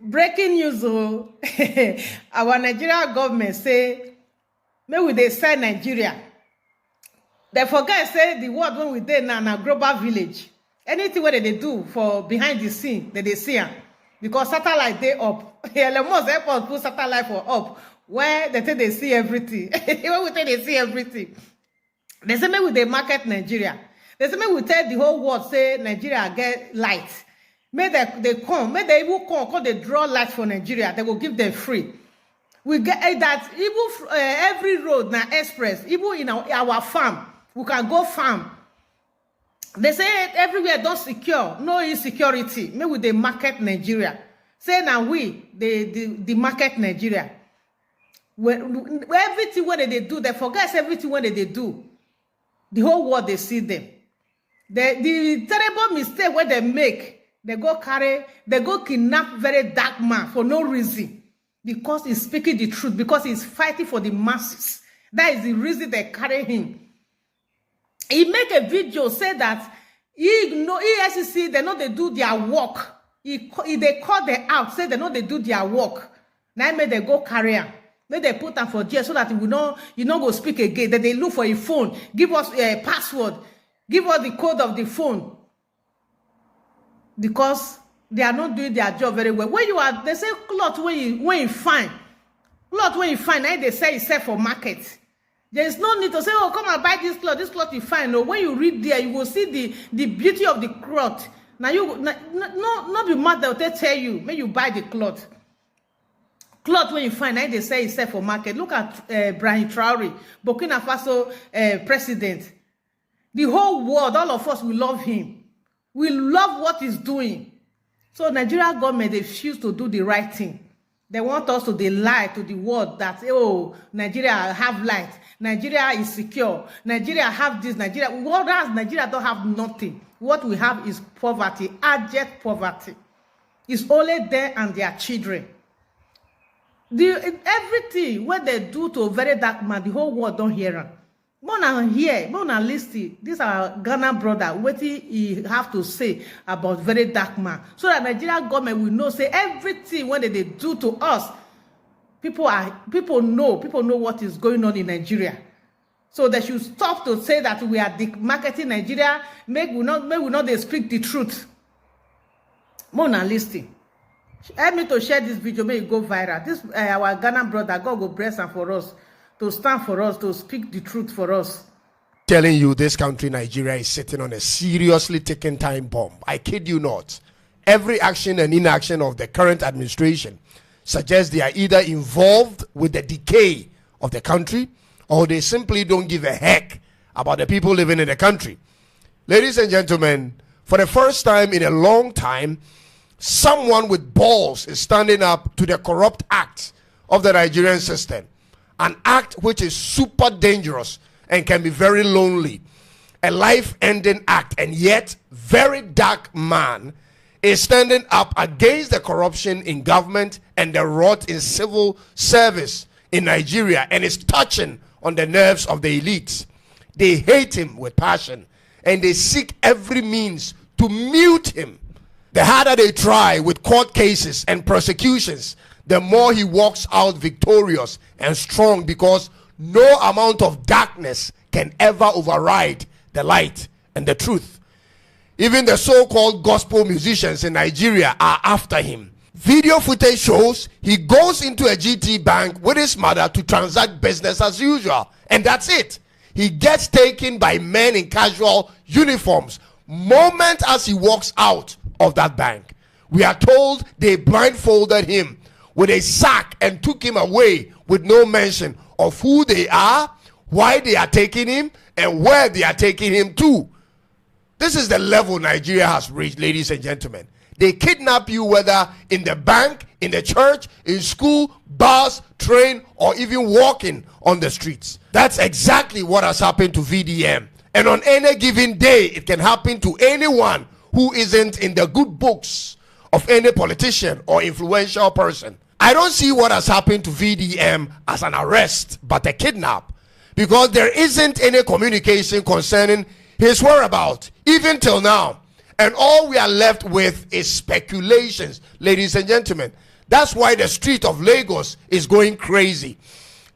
Breaking news, oh, our Nigerian government say, maybe they sell Nigeria. They forget, say, the word when we dey now na global village. Anything what they do for behind the scene, they see am. Because satellite they up. Elon Musk help us put satellite for up. Where they think they see everything. When we think they see everything. They say, maybe they market Nigeria. They say, maybe we tell the whole world, say, Nigeria get light. May they come, may they even come, they draw light for Nigeria. They will give them free. We get that even every road now express, even in our farm, we can go farm. They say everywhere don't secure, no insecurity. Maybe they market Nigeria. Say now we, the market Nigeria. Everything what they do, they forget everything what they do. The whole world they see them. The terrible mistake what they make. They go kidnap very dark man for no reason. Because he's speaking the truth. Because he's fighting for the masses. That is the reason they carry him. He make a video say that EFCC, they know they do their work. They call them out, say they know they do their work. Now may they go carry him. May they put them for jail so that you know go speak again. That they look for a phone. Give us a password. Give us the code of the phone. Because they are not doing their job very well. When you are, they say cloth when you find. Cloth when you find, now they say it's set for market. There is no need to say, oh, come and buy this cloth you find. No, when you read there, you will see the beauty of the cloth. Now not be mad that they tell you, when you buy the cloth. Cloth when you find, now they say it's set for market. Look at Brian Traore, Burkina Faso president. The whole world, all of us, we love him. We love what he's doing. So Nigeria government, they refuse to do the right thing. They want us to lie to the world that, oh, Nigeria have light. Nigeria is secure. Nigeria have this. Nigeria don't have nothing. What we have is poverty, abject poverty. It's only them and their children. Everything what they do to a very dark man, the whole world don't hear them. More than listen. This our Ghana brother. What he have to say about very dark man, so that Nigerian government will know. Say everything what they do to us. People know what is going on in Nigeria. So they should stop to say that we are marketing Nigeria. Make we not they speak the truth. More than listen. Help me to share this video. May it go viral. This our Ghana brother. God go bless him for us. To stand for us, to speak the truth for us. Telling you this country, Nigeria, is sitting on a seriously ticking time bomb. I kid you not. Every action and inaction of the current administration suggests they are either involved with the decay of the country or they simply don't give a heck about the people living in the country. Ladies and gentlemen, for the first time in a long time, someone with balls is standing up to the corrupt act of the Nigerian system. An act which is super dangerous and can be very lonely. A life-ending act, and yet very dark man is standing up against the corruption in government and the rot in civil service in Nigeria, and is touching on the nerves of the elites. They hate him with passion and they seek every means to mute him. The harder they try with court cases and prosecutions, the more he walks out victorious and strong, because no amount of darkness can ever override the light and the truth. Even the so-called gospel musicians in Nigeria are after him. Video footage shows he goes into a GT bank with his mother to transact business as usual, and that's it. He gets taken by men in casual uniforms moment as he walks out of that bank. We are told they blindfolded him with a sack and took him away with no mention of who they are, why they are taking him, and where they are taking him to. This is the level Nigeria has reached, ladies and gentlemen. They kidnap you whether in the bank, in the church, in school, bus, train, or even walking on the streets. That's exactly what has happened to VDM. And on any given day, it can happen to anyone who isn't in the good books of any politician or influential person. I don't see what has happened to VDM as an arrest, but a kidnap, because there isn't any communication concerning his whereabouts, even till now. And all we are left with is speculations, ladies and gentlemen. That's why the street of Lagos is going crazy.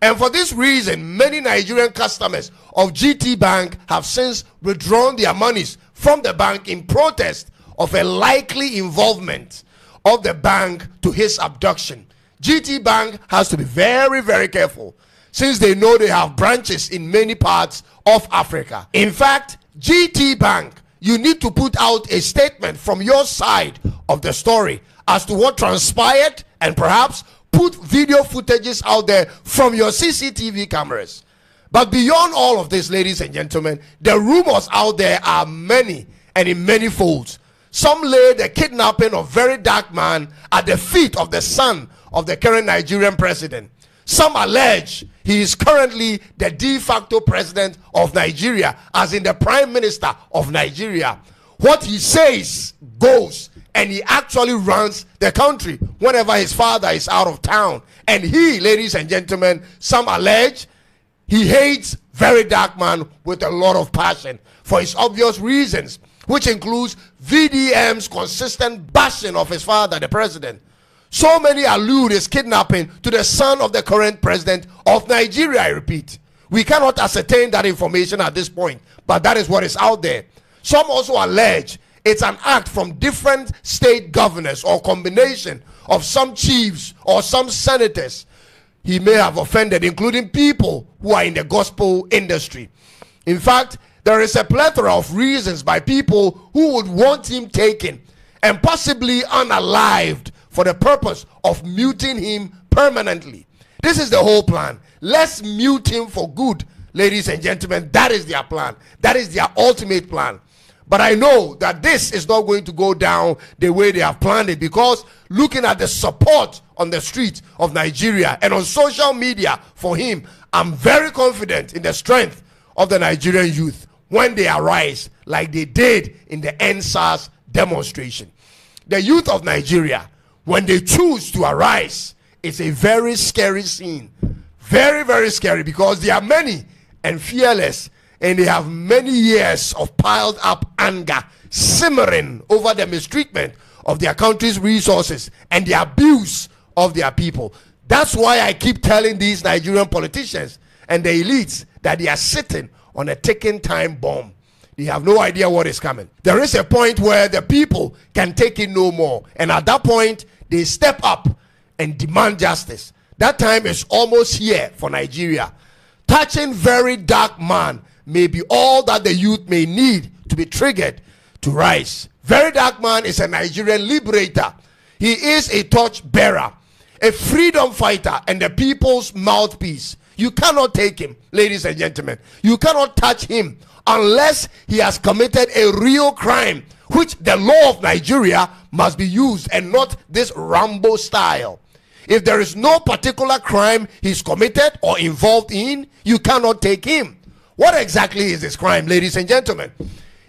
And for this reason, many Nigerian customers of GT Bank have since withdrawn their monies from the bank in protest of a likely involvement of the bank to his abduction. GT Bank has to be very, very careful, since they know they have branches in many parts of Africa. In fact, GT Bank, you need to put out a statement from your side of the story as to what transpired, and perhaps put video footages out there from your CCTV cameras. But beyond all of this, ladies and gentlemen, the rumors out there are many and in many folds. Some lay the kidnapping of Very Dark Man at the feet of the son of the current Nigerian president. Some allege he is currently the de facto president of Nigeria, as in the prime minister of Nigeria. What he says goes, and he actually runs the country whenever his father is out of town. And he, ladies and gentlemen, some allege he hates Very Dark Man with a lot of passion for his obvious reasons, which includes VDM's consistent bashing of his father, the president. So many allude his kidnapping to the son of the current president of Nigeria, I repeat. We cannot ascertain that information at this point, but that is what is out there. Some also allege it's an act from different state governors or combination of some chiefs or some senators he may have offended, including people who are in the gospel industry. In fact, there is a plethora of reasons by people who would want him taken and possibly unalived for the purpose of muting him permanently. This is the whole plan. Let's mute him for good, ladies and gentlemen. That is their plan. That is their ultimate plan. But I know that this is not going to go down the way they have planned it, because looking at the support on the streets of Nigeria and on social media for him, I'm very confident in the strength of the Nigerian youth when they arise like they did in the NSAS demonstration. The youth of Nigeria, when they choose to arise, it's a very scary scene. Very, very scary, because they are many and fearless, and they have many years of piled up anger simmering over the mistreatment of their country's resources and the abuse of their people. That's why I keep telling these Nigerian politicians and the elites that they are sitting on a ticking time bomb. They have no idea what is coming. There is a point where the people can take it no more, and at that point they step up and demand justice. That time is almost here for Nigeria. Touching Very Dark Man may be all that the youth may need to be triggered to rise. Very Dark Man is a Nigerian liberator. He is a torch bearer, a freedom fighter, and the people's mouthpiece. You cannot take him, ladies and gentlemen. You cannot touch him unless he has committed a real crime, which the law of Nigeria must be used, and not this Rambo style. If there is no particular crime he's committed or involved in, you cannot take him. What exactly is this crime, ladies and gentlemen?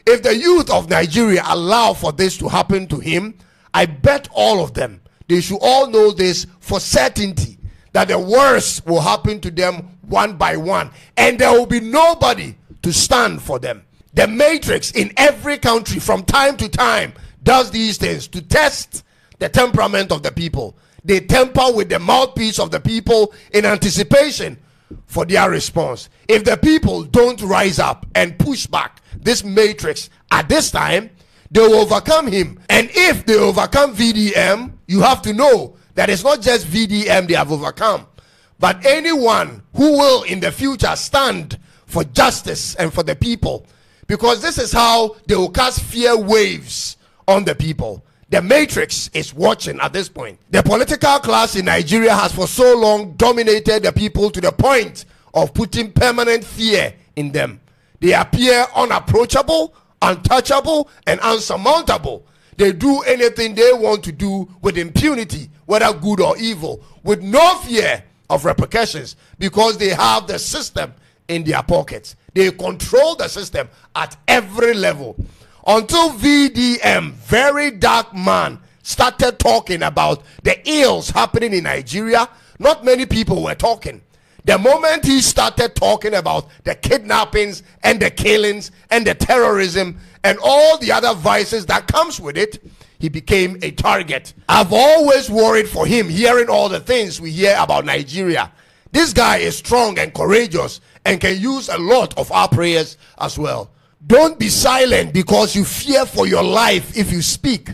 If the youth of Nigeria allow for this to happen to him, I bet all of them, they should all know this for certainty, that the worst will happen to them one by one, and there will be nobody to stand for them. The Matrix in every country from time to time does these things to test the temperament of the people. They temper with the mouthpiece of the people in anticipation for their response. If the people don't rise up and push back this Matrix at this time, they will overcome him. And if they overcome VDM, you have to know that it's not just VDM they have overcome, but anyone who will in the future stand for justice and for the people, because this is how they will cast fear waves on the people. The Matrix is watching at this point. The political class in Nigeria has for so long dominated the people to the point of putting permanent fear in them. They appear unapproachable, untouchable, and unsurmountable. They do anything they want to do with impunity, whether good or evil, with no fear of repercussions, because they have the system in their pockets. They control the system at every level. Until VDM, Very Dark Man, started talking about the ills happening in Nigeria, not many people were talking. The moment he started talking about the kidnappings and the killings and the terrorism and all the other vices that comes with it, he became a target. I've always worried for him, hearing all the things we hear about Nigeria. This guy is strong and courageous and can use a lot of our prayers as well. Don't be silent because you fear for your life. If you speak,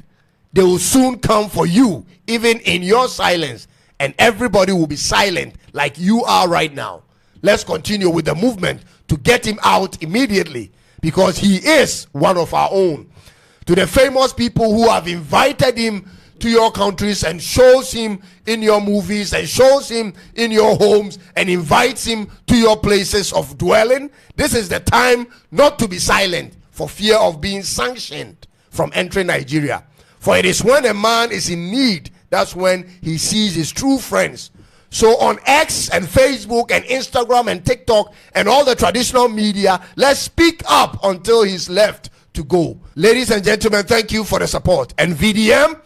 they will soon come for you, even in your silence, and everybody will be silent like you are right now. Let's continue with the movement to get him out immediately, because he is one of our own. To the famous people who have invited him to your countries and shows him in your movies and shows him in your homes and invites him to your places of dwelling, this is the time not to be silent for fear of being sanctioned from entering Nigeria. For it is when a man is in need, that's when he sees his true friends. So on X and Facebook and Instagram and TikTok and all the traditional media, let's speak up until he's left to go. Ladies and gentlemen, thank you for the support. And VDM,